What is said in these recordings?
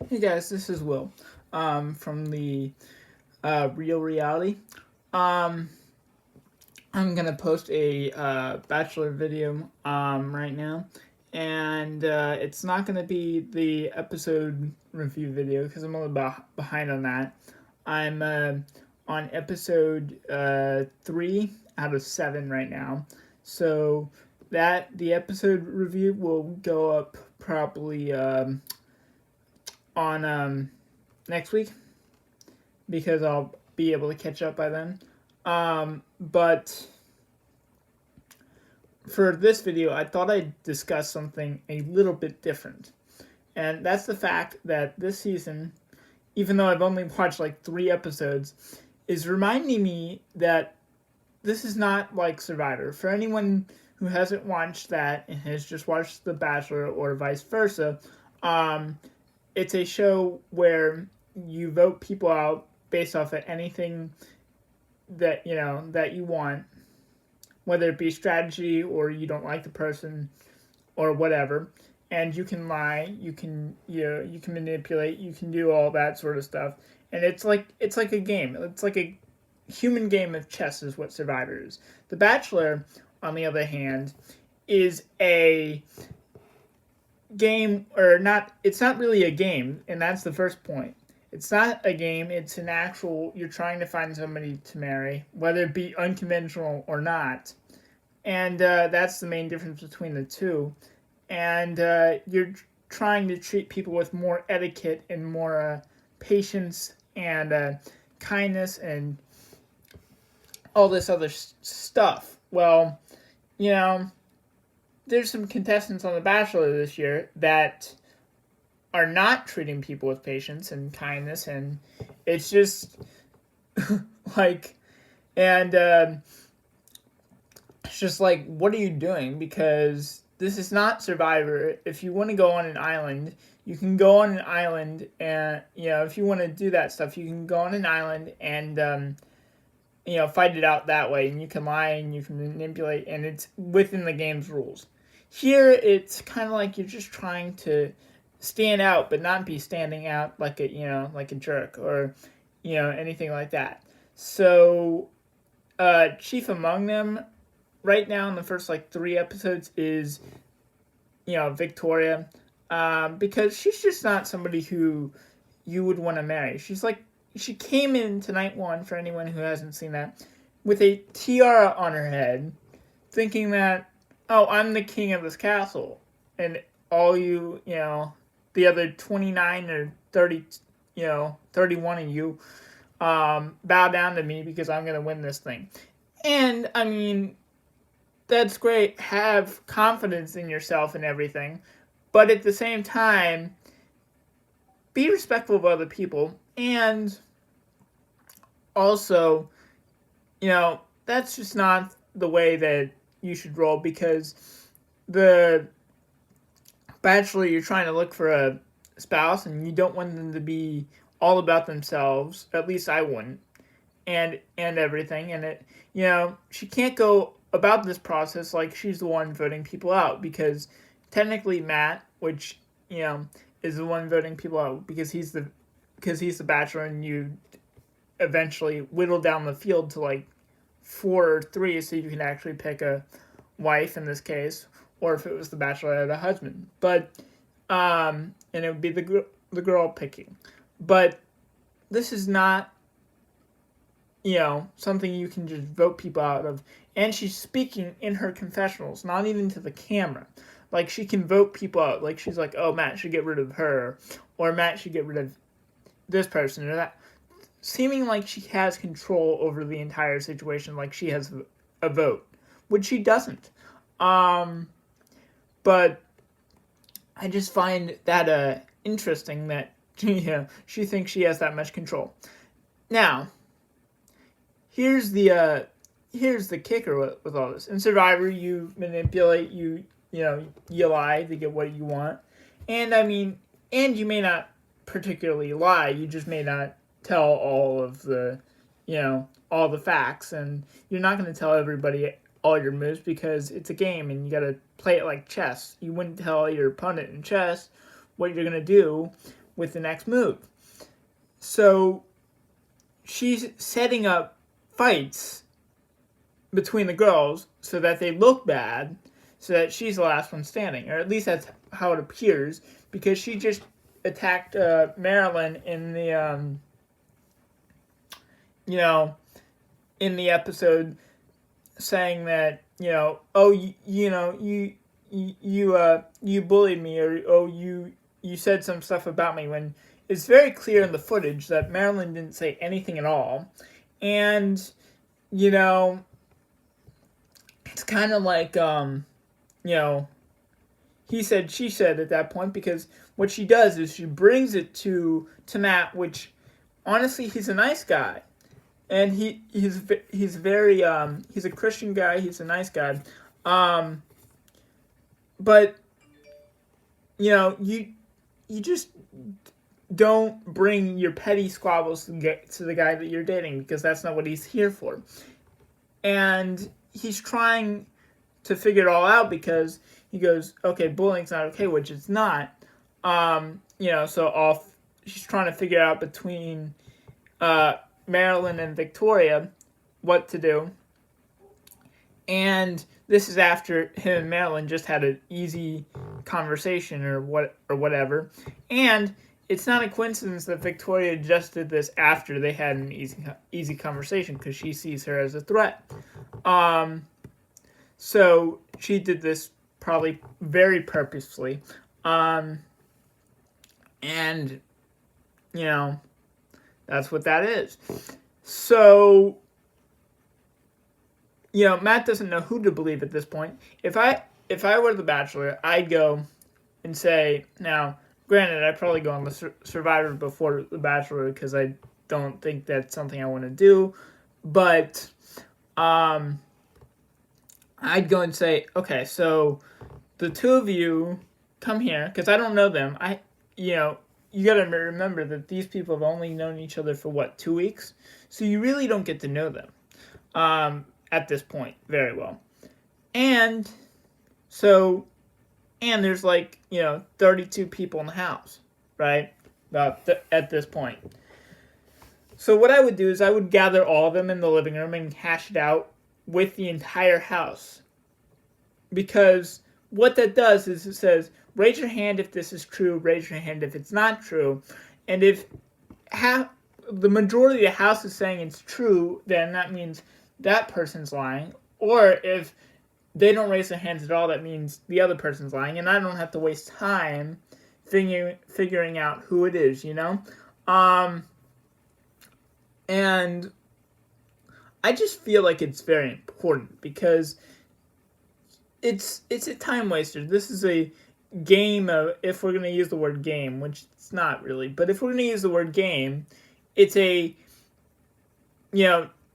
Hey guys, this is Will from the Real Reality. Um, I'm gonna post a Bachelor video right now, and it's not gonna be the episode review video because I'm a little behind on that. I'm on episode 3 out of 7 right now, so that the episode review will go up probably on next week because I'll be able to catch up by then. But for this video, I thought I'd discuss something a little bit different. And that's the fact that this season, even though I've only watched like 3 episodes, is reminding me that this is not like Survivor. For anyone who hasn't watched that and has just watched The Bachelor or vice versa, um, it's a show where you vote people out based off of anything that you want, whether it be strategy or you don't like the person or whatever, and you can lie, you can manipulate, you can do all that sort of stuff, and it's like a game. It's like a human game of chess is what Survivor is. The Bachelor, on the other hand, is a game or not. It's not really a game, and that's the first point. It's not a game. It's an actual. You're trying to find somebody to marry, whether it be unconventional or not, and that's the main difference between the two. And you're trying to treat people with more etiquette and more patience and kindness and all this other stuff. Well, you know, there's some contestants on The Bachelor this year that are not treating people with patience and kindness, and it's just like, and it's just like, what are you doing? Because this is not Survivor. If you want to go on an island, you can go on an island, and if you want to do that stuff, you can go on an island and fight it out that way, and you can lie and you can manipulate, and it's within the game's rules. Here, it's kind of like you're just trying to stand out, but not be standing out like a jerk or anything like that. So, chief among them right now in the first like 3 episodes is Victoria, because she's just not somebody who you would want to marry. She came into night one, for anyone who hasn't seen that, with a tiara on her head, thinking that, oh, I'm the king of this castle, and all the other 29 or 30, 31 of you, bow down to me because I'm gonna win this thing. And I mean, that's great. Have confidence in yourself and everything, but at the same time, be respectful of other people, and also, that's just not the way that you should roll, because the Bachelor, you're trying to look for a spouse and you don't want them to be all about themselves. At least I wouldn't. And everything. And she can't go about this process like she's the one voting people out, because technically Matt, which, is the one voting people out because he's the Bachelor, and you eventually whittle down the field to like 4 or 3 so you can actually pick a wife in this case, or if it was the Bachelor, a husband. But and it would be the girl picking. But this is not something you can just vote people out of. And she's speaking in her confessionals, not even to the camera. Like, she can vote people out. Like, she's like, oh, Matt should get rid of her, or Matt should get rid of this person or that, seeming like she has control over the entire situation, like she has a vote, which she doesn't. But I just find that interesting that she thinks she has that much control. Now, here's the kicker with all this. In Survivor, you manipulate, you lie to get what you want, and and you may not particularly lie. You just may not tell all of the all the facts, and you're not going to tell everybody all your moves because it's a game and you got to play it like chess. You wouldn't tell your opponent in chess what you're going to do, with the next move. So she's setting up fights between the girls so that they look bad, so that she's the last one standing, or at least that's how it appears, because she just attacked Marilyn in the in the episode, saying that oh you bullied me, or oh you said some stuff about me, when it's very clear in the footage that Marilyn didn't say anything at all. And it's kind of like he said she said at that point, because what she does is she brings it to Matt, which honestly, he's a nice guy, and he's very he's a Christian guy, he's a nice guy, but you just don't bring your petty squabbles to the guy that you're dating, because that's not what he's here for. And he's trying to figure it all out, because he goes, okay, bullying's not okay, which it's not. So she's trying to figure out between Marilyn and Victoria what to do. And this is after him and Marilyn just had an easy conversation or whatever. And it's not a coincidence that Victoria just did this after they had an easy conversation, because she sees her as a threat. So she did this probably very purposefully. And that's what that is. So Matt doesn't know who to believe at this point. If I were the Bachelor, I'd go and say, now, granted, I'd probably go on the Survivor before the Bachelor, because I don't think that's something I want to do. But I'd go and say, okay, so the two of you come here, because I don't know them. You got to remember that these people have only known each other for 2 weeks, so you really don't get to know them at this point very well. And so, and there's 32 people in the house, right? At this point. So what I would do is I would gather all of them in the living room and hash it out with the entire house. Because what that does is it says, raise your hand if this is true, raise your hand if it's not true. And if the majority of the house is saying it's true, then that means that person's lying. Or if they don't raise their hands at all, that means the other person's lying. And I don't have to waste time figuring out who it is, And I just feel like it's very important, because it's a time waster. This is a game of, if we're going to use the word game, which it's not really, but if we're going to use the word game, it's a,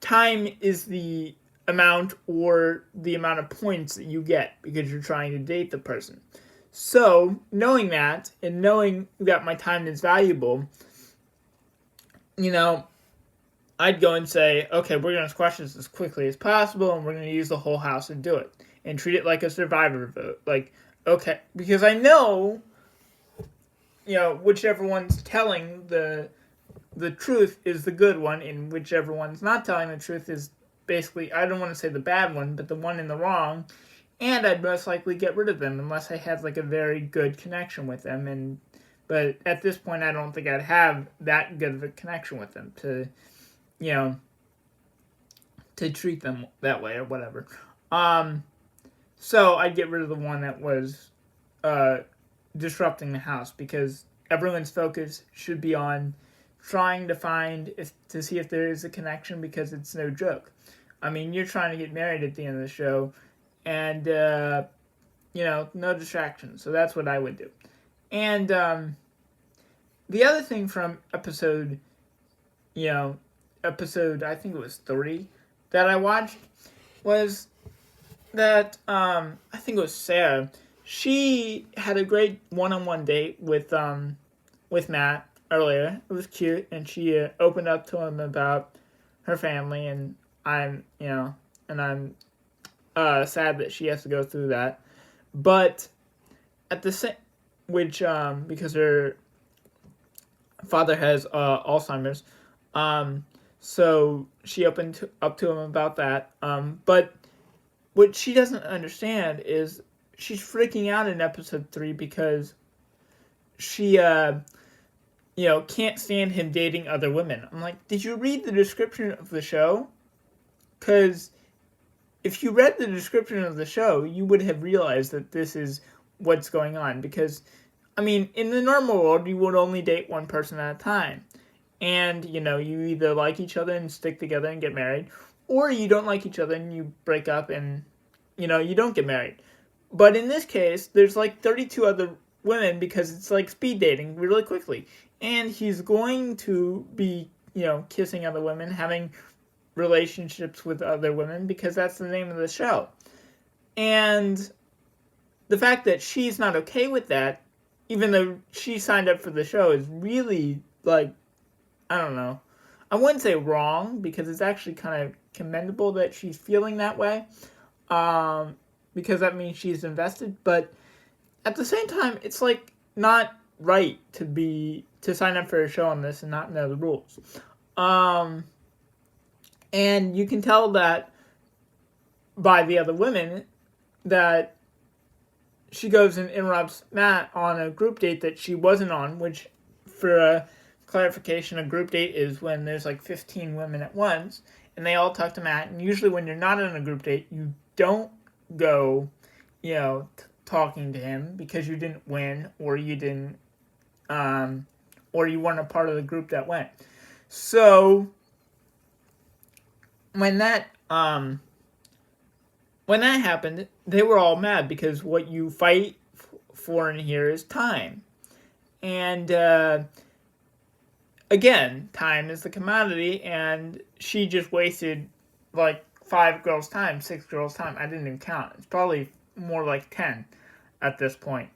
time is the amount or the amount of points that you get because you're trying to date the person. So, knowing that, and knowing that my time is valuable, I'd go and say, okay, we're going to squash this as quickly as possible, and we're going to use the whole house to do it, and treat it like a Survivor vote. Okay, because I know, whichever one's telling the truth is the good one, and whichever one's not telling the truth is basically, I don't want to say the bad one, but the one in the wrong, and I'd most likely get rid of them unless I had a very good connection with them. But at this point, I don't think I'd have that good of a connection with them to treat them that way or whatever. So I'd get rid of the one that was disrupting the house, because everyone's focus should be on trying to see if there is a connection, because it's no joke. I mean, you're trying to get married at the end of the show, and no distractions. So that's what I would do. And the other thing from episode I think it was 3 that I watched was that I think it was Sarah. She had a great one-on-one date with Matt earlier. It was cute, and she opened up to him about her family, and I'm sad that she has to go through that. But at the same, which because her father has Alzheimer's. Um, so she opened up to him about that. But what she doesn't understand is she's freaking out in episode 3 because she can't stand him dating other women. I'm like, did you read the description of the show? Because if you read the description of the show, you would have realized that this is what's going on. Because, I mean, in the normal world, you would only date one person at a time. And, you either like each other and stick together and get married, or you don't like each other and you break up and, you don't get married. But in this case, there's like 32 other women because it's like speed dating really quickly. And he's going to be, kissing other women, having relationships with other women because that's the name of the show. And the fact that she's not okay with that, even though she signed up for the show, is really, like, I don't know. I wouldn't say wrong because it's actually kind of commendable that she's feeling that way. Because that means she's invested. But at the same time, it's like not right to sign up for a show on this and not know the rules. And you can tell that by the other women that she goes and interrupts Matt on a group date that she wasn't on, which, for a clarification, a group date is when there's like 15 women at once, and they all talk to Matt, and usually when you're not on a group date, you don't go, talking to him because you didn't win, or you didn't, or you weren't a part of the group that went. So, when that happened, they were all mad because what you fight for in here is time. And again, time is the commodity, and she just wasted like 5 girls' time, 6 girls' time. I didn't even count. It's probably more like 10 at this point.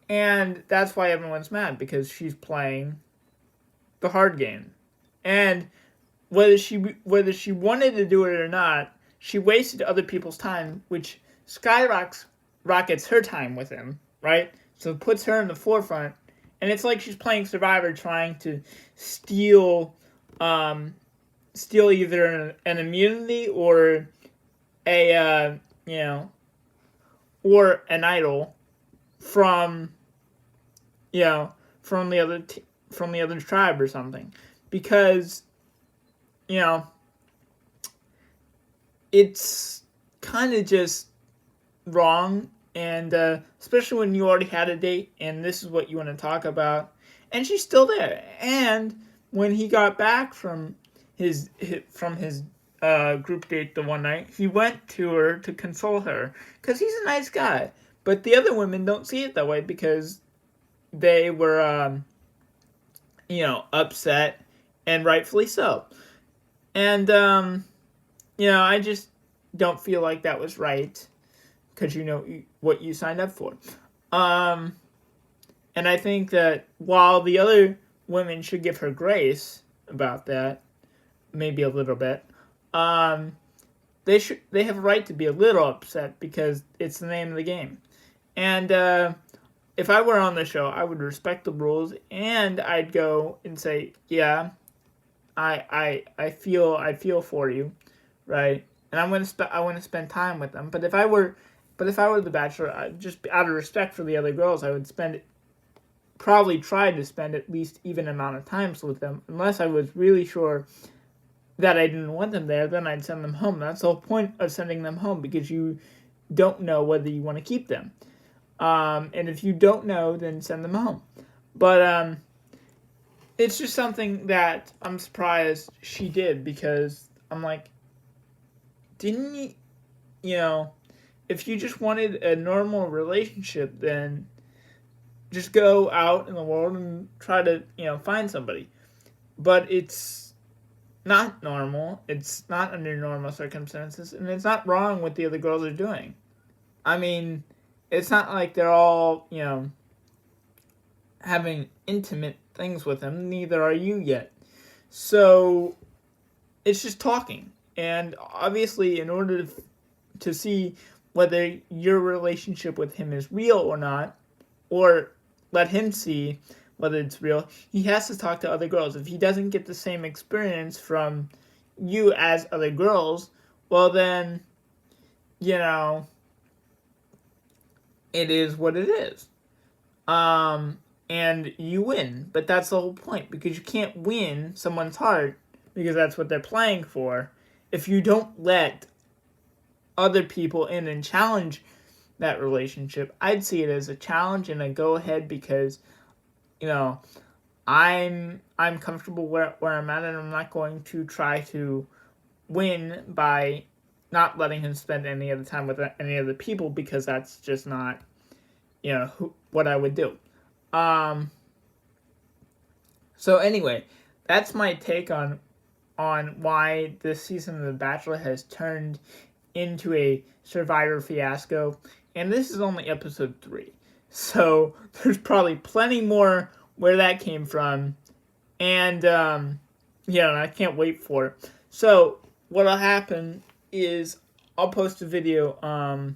And that's why everyone's mad, because she's playing the hard game. And whether she wanted to do it or not, she wasted other people's time, which skyrockets her time with him, right? So it puts her in the forefront, and it's like she's playing Survivor, trying to steal either an immunity or or an idol from from the other tribe or something, because it's kind of just wrong, and especially when you already had a date and this is what you want to talk about, and she's still there. And when he got back from his group date the one night, he went to her to console her because he's a nice guy. But the other women don't see it that way because they were upset, and rightfully so. And I just don't feel like that was right, because you know what you signed up for. And I think that while the other women should give her grace about that, maybe a little bit, they have a right to be a little upset because it's the name of the game. And if I were on the show, I would respect the rules, and I'd go and say, yeah, I feel for you, right? And I want to spend time with them. But if I were the Bachelor, just out of respect for the other girls, I would probably try to spend at least even amount of times with them. Unless I was really sure that I didn't want them there, then I'd send them home. That's the whole point of sending them home, because you don't know whether you want to keep them. And if you don't know, then send them home. But it's just something that I'm surprised she did, because I'm like, didn't you, if you just wanted a normal relationship, then just go out in the world and try to, find somebody. But it's not normal. It's not under normal circumstances, and it's not wrong what the other girls are doing. I mean, it's not like they're all, having intimate things with him. Neither are you yet. So it's just talking. And obviously, in order to see whether your relationship with him is real or not, or let him see whether it's real, he has to talk to other girls. If he doesn't get the same experience from you as other girls, well then, it is what it is. And you win. But that's the whole point, because you can't win someone's heart, because that's what they're playing for, if you don't let other people in and challenge that relationship. I'd see it as a challenge and a go ahead, because, I'm comfortable where I'm at, and I'm not going to try to win by not letting him spend any of the time with any other people, because that's just not, what I would do. So anyway, that's my take on why this season of The Bachelor has turned into a Survivor fiasco, and this is only episode 3. So there's probably plenty more where that came from, and I can't wait for it. So what'll happen is I'll post a video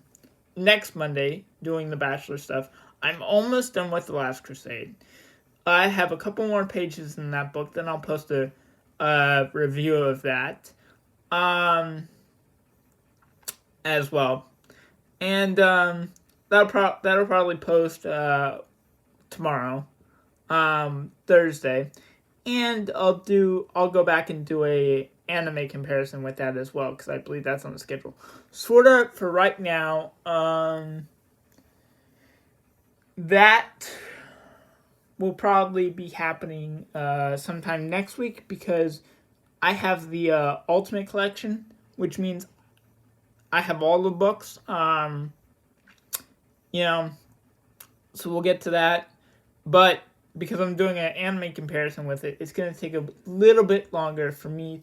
next Monday doing the Bachelor stuff. I'm almost done with The Last Crusade. I have a couple more pages in that book, then I'll post a review of that as well. And that'll probably post tomorrow, Thursday. And I'll go back and do a anime comparison with that as well, because I believe that's on the schedule. Sort of for right now, that will probably be happening sometime next week, because I have the Ultimate Collection, which means I have all the books. So we'll get to that. But because I'm doing an anime comparison with it, it's going to take a little bit longer for me